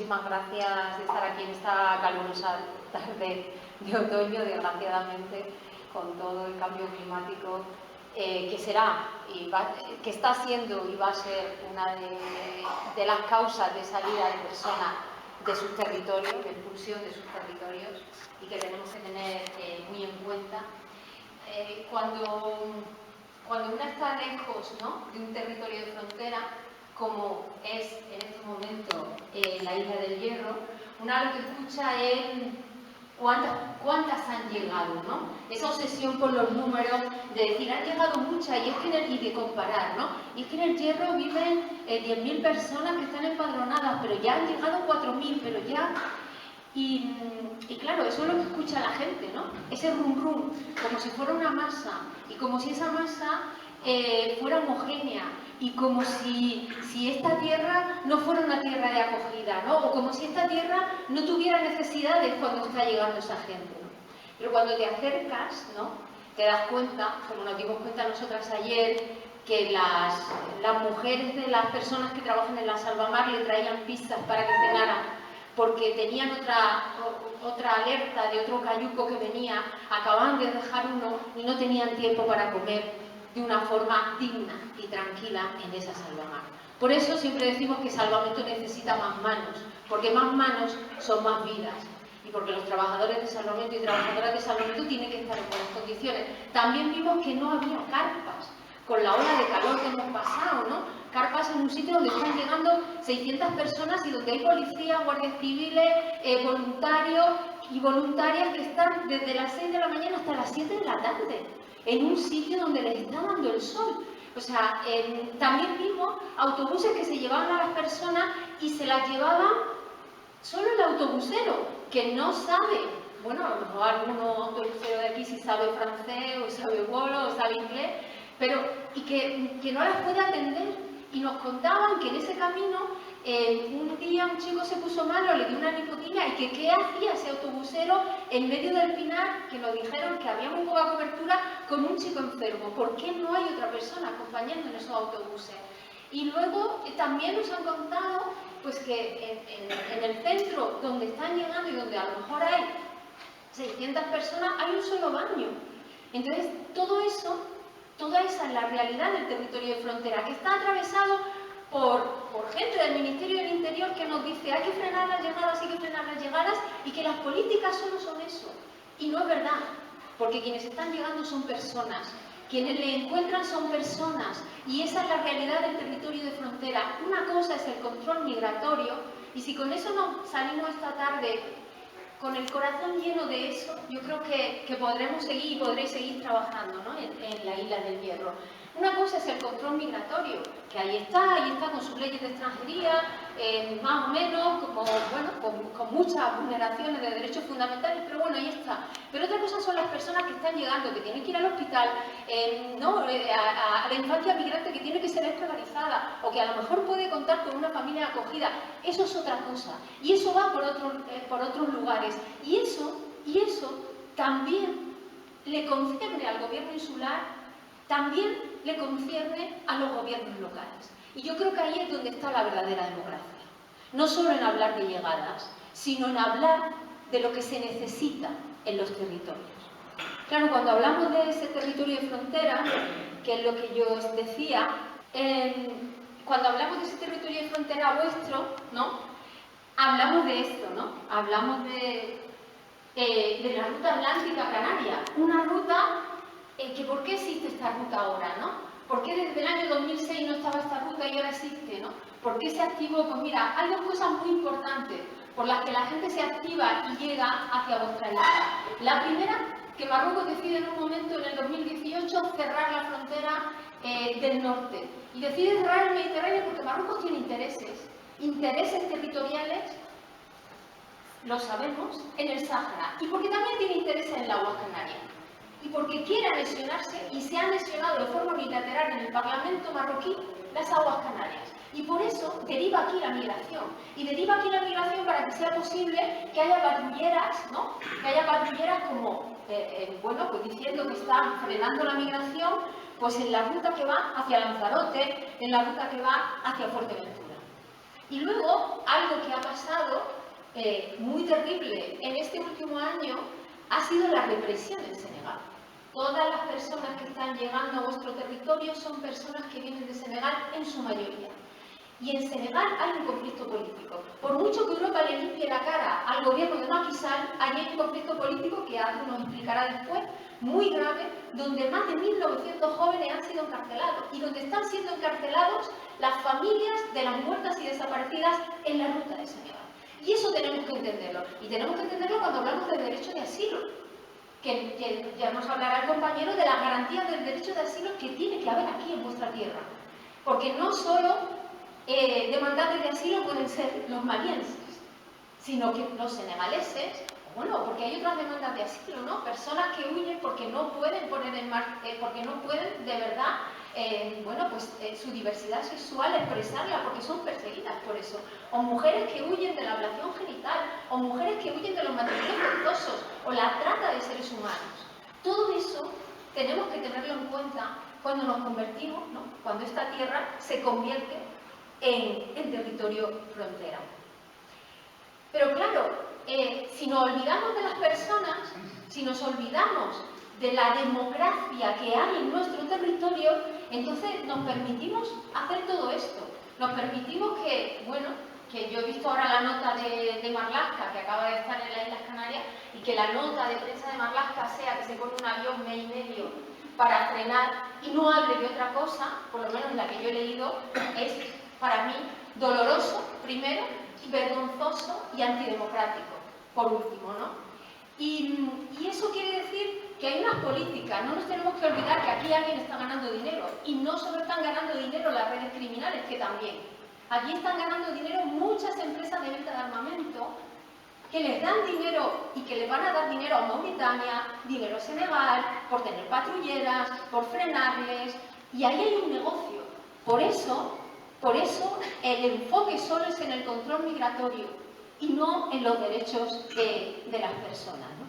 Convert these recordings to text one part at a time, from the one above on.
muchísimas gracias de estar aquí en esta calurosa tarde de otoño, desgraciadamente, con todo el cambio climático que será y que está siendo y va a ser una de las causas de salida de personas de sus territorios, de expulsión de sus territorios, y que tenemos que tener muy en cuenta. Cuando uno está lejos, ¿no?, de un territorio de frontera, como es en este momento la Isla del Hierro, uno lo que escucha es cuántas han llegado, ¿no? Esa obsesión por los números de decir, han llegado muchas, y de comparar, ¿no? Y es que en el Hierro viven 10.000 personas que están empadronadas, pero ya han llegado 4.000, pero ya... Y claro, eso es lo que escucha la gente, ¿no? Ese rum rum, como si fuera una masa, y como si esa masa fuera homogénea, y como si esta tierra no fuera una tierra de acogida, ¿no? O como si esta tierra no tuviera necesidades cuando está llegando esa gente, ¿no? Pero cuando te acercas, ¿no?, te das cuenta, como nos dimos cuenta nosotras ayer, que las mujeres de las personas que trabajan en la Salvamar le traían pizzas para que cenaran, porque tenían otra alerta de otro cayuco que venía, acababan de dejar uno y no tenían tiempo para comer de una forma digna y tranquila en esa Salvamar. Por eso siempre decimos que Salvamento necesita más manos, porque más manos son más vidas, y porque los trabajadores de Salvamento y trabajadoras de Salvamento tienen que estar en buenas condiciones. También vimos que no había carpas, con la ola de calor que hemos pasado, ¿no? Carpas en un sitio donde están llegando 600 personas y donde hay policías, guardias civiles, voluntarios y voluntarias que están desde las 6 de la mañana hasta las 7 de la tarde, en un sitio donde les está dando el sol. O sea, también vimos autobuses que se llevaban a las personas y se las llevaban solo el autobusero, que no sabe, bueno, a lo mejor alguno autobusero de aquí sí sabe francés, o sabe bolo, o sabe inglés, pero y que no las puede atender. Y nos contaban que en ese camino un día un chico se puso malo, le dio una nicotina, y que qué hacía ese autobusero en medio del Pinar, que nos dijeron que había muy poca cobertura, con un chico enfermo. ¿Por qué no hay otra persona acompañando en esos autobuses? Y luego también nos han contado pues que en el centro donde están llegando y donde a lo mejor hay 600 personas, hay un solo baño. Entonces, toda esa es la realidad del territorio de frontera, que está atravesado por gente del Ministerio del Interior que nos dice hay que frenar las llegadas, hay que frenar las llegadas, y que las políticas solo son eso. Y no es verdad, porque quienes están llegando son personas, quienes le encuentran son personas, y esa es la realidad del territorio de frontera. Una cosa es el control migratorio, y si con eso no salimos esta tarde con el corazón lleno de eso, yo creo que podremos seguir y podréis seguir trabajando, ¿no?, en la Isla del Hierro. Una cosa es el control migratorio, que ahí está con sus leyes de extranjería, más o menos, como, bueno, con muchas vulneraciones de derechos fundamentales, pero bueno, ahí está. Pero otra cosa son las personas que están llegando, que tienen que ir al hospital, ¿no?, a la infancia migrante que tiene que ser escolarizada, o que a lo mejor puede contar con una familia acogida. Eso es otra cosa, y eso va por otros lugares, y eso también le concierne al gobierno insular, también le concierne a los gobiernos locales. Y yo creo que ahí es donde está la verdadera democracia. No solo en hablar de llegadas, sino en hablar de lo que se necesita en los territorios. Claro, cuando hablamos de ese territorio de frontera, que es lo que yo os decía, cuando hablamos de ese territorio de frontera vuestro, ¿no?, hablamos de esto, ¿no? Hablamos de la ruta atlántica canaria, una ruta que ¿por qué existe esta ruta ahora, no? ¿Por qué desde el año 2006 no estaba esta ruta y ahora existe, no? ¿Por qué se activó? Pues mira, hay dos cosas muy importantes por las que la gente se activa y llega hacia vuestra isla. La primera, que Marruecos decide en un momento, en el 2018, cerrar la frontera del norte. Y decide cerrar el Mediterráneo porque Marruecos tiene intereses territoriales, lo sabemos, en el Sáhara. Y porque también tiene intereses en las aguas canarias. Y porque quiere anexionarse, y se ha anexionado de forma unilateral en el Parlamento marroquí las aguas canarias. Y por eso deriva aquí la migración. Y deriva aquí la migración para que sea posible que haya patrulleras, ¿no?, que haya patrulleras como, bueno, pues diciendo que están frenando la migración, pues en la ruta que va hacia Lanzarote, en la ruta que va hacia Fuerteventura. Y luego, algo que ha pasado muy terrible en este último año ha sido la represión en Senegal. Todas las personas que están llegando a vuestro territorio son personas que vienen de Senegal en su mayoría. Y en Senegal hay un conflicto político. Por mucho que Europa le limpie la cara al gobierno de Macky Sall, allí hay un conflicto político que Arthur nos explicará después, muy grave, donde más de 1.900 jóvenes han sido encarcelados y donde están siendo encarcelados las familias de las muertas y desaparecidas en la ruta de Senegal. Y eso tenemos que entenderlo. Y tenemos que entenderlo cuando hablamos del derecho de asilo. Que ya nos hablará el compañero de las garantías del derecho de asilo que tiene que haber aquí en vuestra tierra. Porque no solo demandantes de asilo pueden ser los malienses, sino que los senegaleses, bueno, porque hay otras demandas de asilo, ¿no? Personas que huyen porque no pueden poner en marcha, porque no pueden de verdad, bueno, pues su diversidad sexual expresarla porque son perseguidas por eso. O mujeres que huyen de la ablación genital, o mujeres que huyen de los matrimonios forzosos, o la trata de seres humanos. Todo eso tenemos que tenerlo en cuenta cuando nos convertimos, ¿no? Cuando esta tierra se convierte en territorio frontera. Pero claro, si nos olvidamos de las personas, si nos olvidamos de la democracia que hay en nuestro territorio, entonces nos permitimos hacer todo esto. Nos permitimos que, bueno, que yo he visto ahora la nota de Marlaska, que acaba de estar en las Islas Canarias, y que la nota de prensa de Marlaska sea que se pone un avión mes y medio para frenar y no hable de otra cosa, por lo menos la que yo he leído, es para mí doloroso, primero, vergonzoso y antidemocrático, por último, ¿no? Y eso quiere decir que hay unas políticas, no nos tenemos que olvidar que aquí alguien está ganando dinero, y no solo están ganando dinero las redes criminales, que también. Aquí están ganando dinero muchas empresas de venta de armamento, que les dan dinero y que les van a dar dinero a Mauritania, dinero a Senegal, por tener patrulleras, por frenarles, y ahí hay un negocio. Por eso el enfoque solo es en el control migratorio y no en los derechos de las personas, ¿no?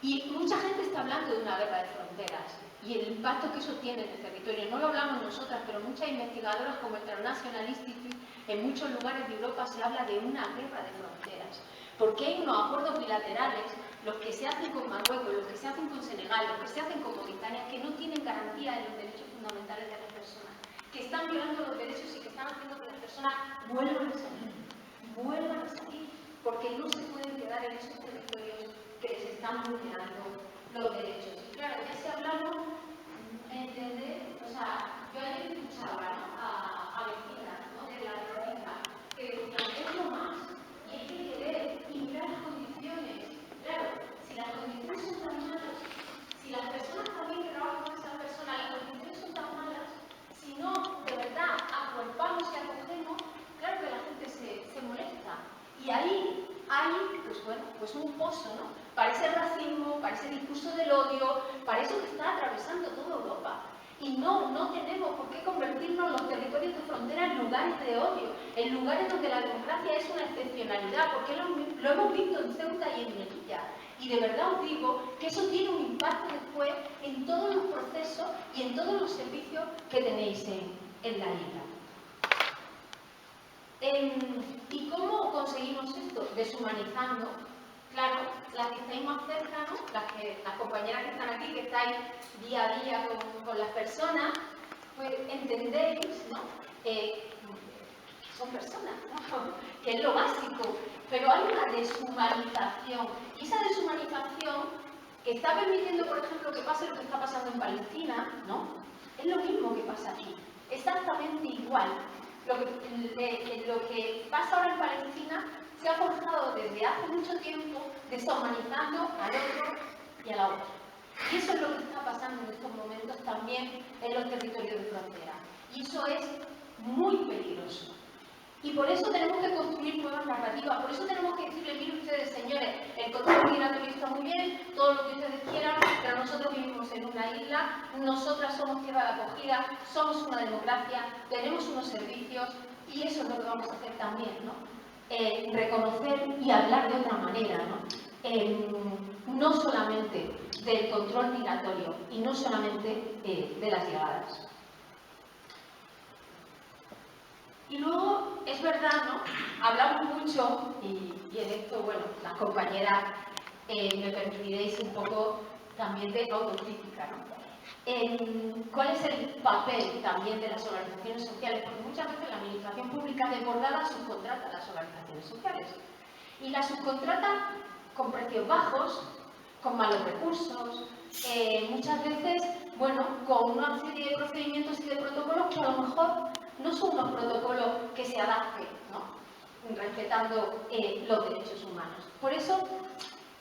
Y mucha gente está hablando de una guerra de fronteras y el impacto que eso tiene en el territorio. No lo hablamos nosotras, pero muchas investigadoras como el Transnational Institute, en muchos lugares de Europa se habla de una guerra de fronteras. Porque hay unos acuerdos bilaterales, los que se hacen con Marruecos, los que se hacen con Senegal, los que se hacen con Mauritania, que no tienen garantía de los derechos fundamentales de las personas, que están violando los derechos y que están haciendo que las personas vuelvan a salir, porque no se pueden quedar en esos territorios que les están vulnerando los derechos. Y claro, ya se hablamos, entender, o sea, yo ayer escuchaba, ¿no? a vecinas, ¿no? de la República, que decían, es lo más, y hay que querer y mirar las condiciones. Claro, si las condiciones son tan malas, si las personas también que trabajan con esas personas, las condiciones son tan malas, si no de verdad acuerpamos y acogemos, claro que la gente se molesta. Y ahí hay, pues bueno, pues un pozo, ¿no? Para ese racismo, para ese discurso del odio, para eso que está atravesando toda Europa. Y no tenemos por qué convertirnos los territorios de frontera en lugares de odio, en lugares donde la democracia es una excepcionalidad, porque lo hemos visto en Ceuta y en Melilla. Y de verdad os digo que eso tiene un impacto después en todos los procesos y en todos los servicios que tenéis en la isla. ¿Y cómo conseguimos esto? Deshumanizando. Claro, las que estáis más cerca, ¿no? Las compañeras que están aquí, que estáis día a día con las personas, pues entendéis, ¿no? Son personas, ¿no? Que es lo básico, pero hay una deshumanización, y esa deshumanización que está permitiendo, por ejemplo, que pase lo que está pasando en Palestina, ¿no? Es lo mismo que pasa aquí, exactamente igual. Lo que pasa ahora en Palestina se ha forjado desde hace mucho tiempo, deshumanizando al otro y a la otra. Y eso es lo que está pasando en estos momentos también en los territorios de frontera. Y eso es muy peligroso. Y por eso tenemos que construir nuevas narrativas, por eso tenemos que decirle, miren ustedes, señores, el control migratorio está muy bien, todo lo que ustedes quieran, pero nosotros vivimos en una isla, nosotras somos tierra de acogida, somos una democracia, tenemos unos servicios, y eso es lo que vamos a hacer también, ¿no? Reconocer y hablar de otra manera, ¿no? No solamente del control migratorio y no solamente de las llegadas. Y luego, es verdad, ¿no? Hablamos mucho, y en esto, bueno, las compañeras me permitiréis un poco también de autocrítica, ¿no? ¿Cuál es el papel también de las organizaciones sociales? Porque muchas veces la administración pública desbordada subcontrata a las organizaciones sociales. Y las subcontrata con precios bajos, con malos recursos, muchas veces, bueno, con una serie de procedimientos y de protocolos que a lo mejor no son unos protocolos que se adapten, ¿no? Respetando los derechos humanos. Por eso,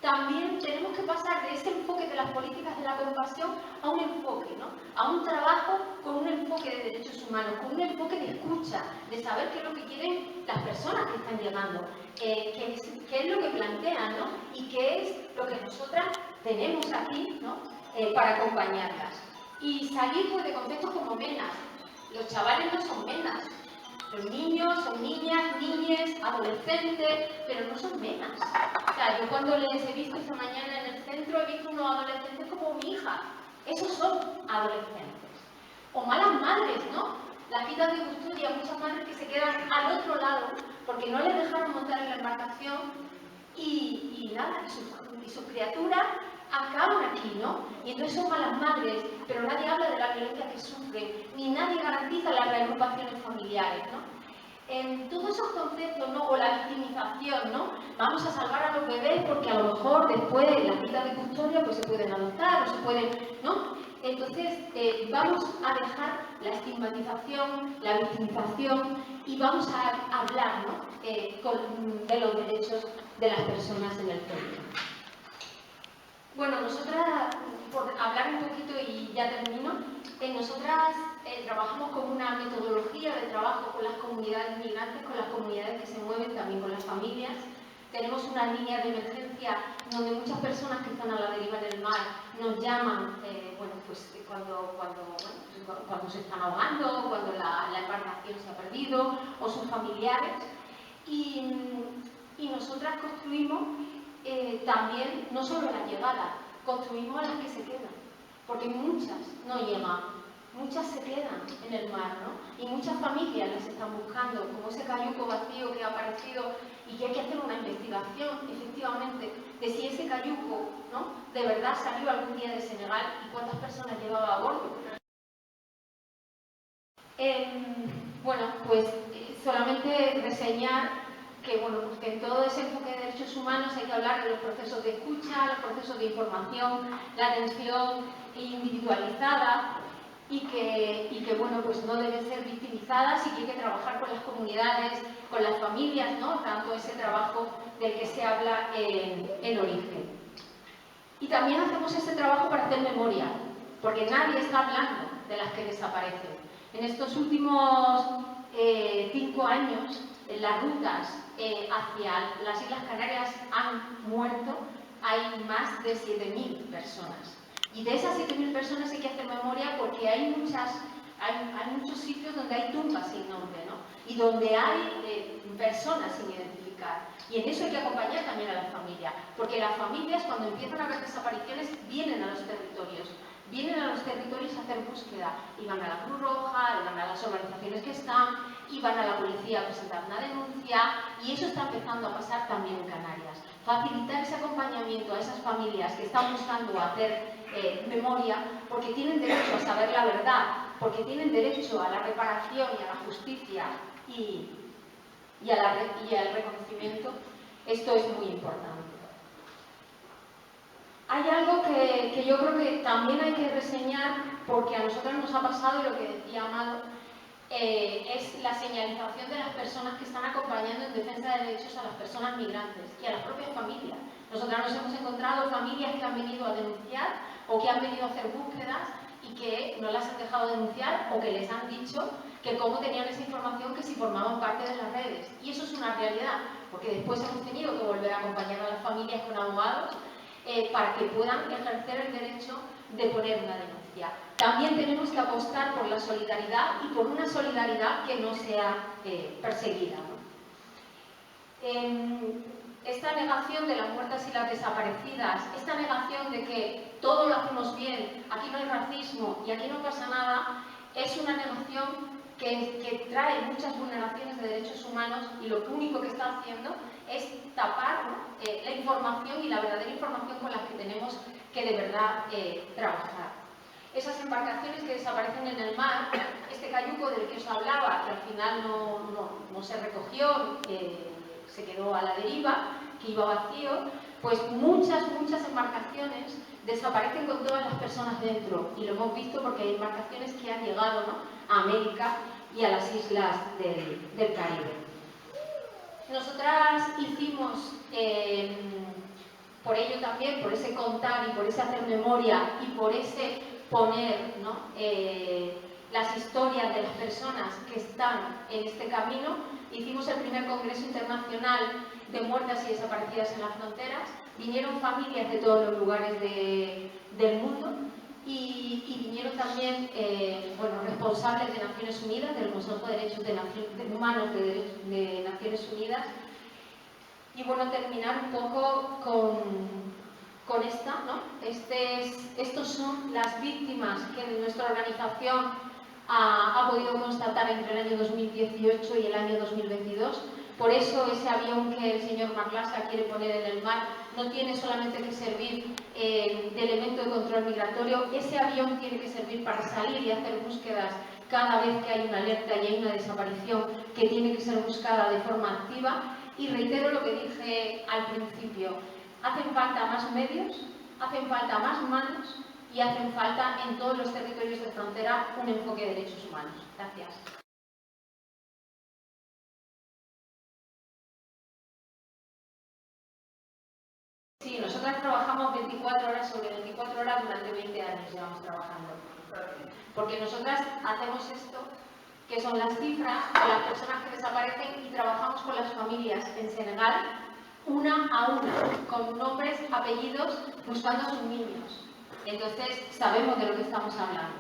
también tenemos que pasar de ese enfoque de las políticas de la compasión a un enfoque, ¿no? A un trabajo con un enfoque de derechos humanos, con un enfoque de escucha, de saber qué es lo que quieren las personas que están llegando, qué es lo que plantean, ¿no? Y qué es lo que nosotras tenemos aquí, ¿no? Para acompañarlas. Y salir pues, de conceptos como menas. Los chavales no son menas. Los niños son niñas, niñes, adolescentes, pero no son menas. O sea, yo cuando les he visto esta mañana en el centro, he visto unos adolescentes como mi hija. Esos son adolescentes. O malas madres, ¿no? Las vidas de custodia, muchas madres que se quedan al otro lado porque no les dejaron montar en la embarcación y nada, y sus criaturas acaban aquí, ¿no? Y entonces son malas madres, pero nadie habla de la violencia que sufren, ni nadie garantiza las reagrupaciones familiares, ¿no? En todos esos conceptos, ¿no? O la victimización, ¿no? Vamos a salvar a los bebés porque a lo mejor después en la vida de custodia pues se pueden adoptar o se pueden, ¿no? Entonces vamos a dejar la estigmatización, la victimización y vamos a hablar, ¿no? De los derechos de las personas en el centro. Bueno, nosotras, por hablar un poquito y ya termino, nosotras trabajamos con una metodología de trabajo con las comunidades migrantes, con las comunidades que se mueven, también con las familias. Tenemos una línea de emergencia donde muchas personas que están a la deriva del mar nos llaman bueno, pues, cuando se están ahogando, cuando la embarcación se ha perdido o sus familiares. Y nosotras construimos también, no solo la llegada, construimos a las que se quedan, porque muchas no llegan, muchas se quedan en el mar, ¿no? Y muchas familias las están buscando, como ese cayuco vacío que ha aparecido y que hay que hacer una investigación, efectivamente, de si ese cayuco, ¿no? De verdad salió algún día de Senegal y cuántas personas llevaba a bordo. Bueno, pues solamente reseñar que, bueno, pues que en todo ese enfoque de derechos humanos hay que hablar de los procesos de escucha, los procesos de información, la atención individualizada y que bueno, pues no deben ser victimizadas y que hay que trabajar con las comunidades, con las familias, ¿no? Tanto ese trabajo del que se habla en origen. Y también hacemos ese trabajo para hacer memoria, porque nadie está hablando de las que desaparecen. En estos últimos 5 años, las rutas hacia las Islas Canarias han muerto, hay más de 7.000 personas. Y de esas 7.000 personas hay que hacer memoria porque hay muchos sitios donde hay tumbas sin nombre, ¿no? Y donde hay personas sin identificar. Y en eso hay que acompañar también a las familias, porque las familias cuando empiezan a haber desapariciones vienen a los territorios a hacer búsqueda, y van a la Cruz Roja, y van a las organizaciones que están, y van a la policía a presentar una denuncia, y eso está empezando a pasar también en Canarias. Facilitar ese acompañamiento a esas familias que están buscando hacer memoria, porque tienen derecho a saber la verdad, porque tienen derecho a la reparación y a la justicia y al reconocimiento. Esto es muy importante. Hay algo que yo creo que también hay que reseñar, porque a nosotros nos ha pasado, y lo que decía Amado, es la señalización de las personas que están acompañando en defensa de derechos a las personas migrantes y a las propias familias. Nosotras nos hemos encontrado familias que han venido a denunciar o que han venido a hacer búsquedas y que no las han dejado denunciar o que les han dicho que cómo tenían esa información, que si formaban parte de las redes. Y eso es una realidad, porque después hemos tenido que volver a acompañar a las familias con abogados para que puedan ejercer el derecho de poner una denuncia. También tenemos que apostar por la solidaridad y por una solidaridad que no sea perseguida, ¿no? Esta negación de las muertas y las desaparecidas, esta negación de que todo lo hacemos bien, aquí no hay racismo y aquí no pasa nada, es una negación que trae muchas vulneraciones de derechos humanos y lo único que está haciendo es tapar, ¿no?, la información y la verdadera información con la que tenemos que de verdad trabajar. Esas embarcaciones que desaparecen en el mar, este cayuco del que os hablaba, que al final no se recogió, se quedó a la deriva, que iba vacío, pues muchas embarcaciones desaparecen con todas las personas dentro, y lo hemos visto porque hay embarcaciones que han llegado, ¿no?, a América y a las islas del Caribe. Nosotras hicimos, por ello también, por ese contar y por ese hacer memoria y por ese poner, ¿no?, las historias de las personas que están en este camino, hicimos el primer Congreso Internacional de Muertas y Desaparecidas en las Fronteras. Vinieron familias de todos los lugares del mundo y vinieron también responsables de Naciones Unidas, del Consejo de Derechos Humanos de Naciones Unidas. Y bueno, terminar un poco con esta, ¿no? Estos son las víctimas que nuestra organización ha podido constatar entre el año 2018 y el año 2022. Por eso ese avión que el señor Marlaska quiere poner en el mar no tiene solamente que servir de elemento de control migratorio, ese avión tiene que servir para salir y hacer búsquedas cada vez que hay una alerta y hay una desaparición que tiene que ser buscada de forma activa. Y reitero lo que dije al principio, hacen falta más medios, hacen falta más manos y hacen falta en todos los territorios de frontera un enfoque de derechos humanos. Gracias. Sí, nosotras trabajamos 24 horas sobre 24 horas durante 20 años llevamos trabajando. Porque nosotras hacemos esto, que son las cifras de las personas que desaparecen, y trabajamos con las familias en Senegal, una a una, con nombres, apellidos, buscando a sus niños. Entonces, sabemos de lo que estamos hablando.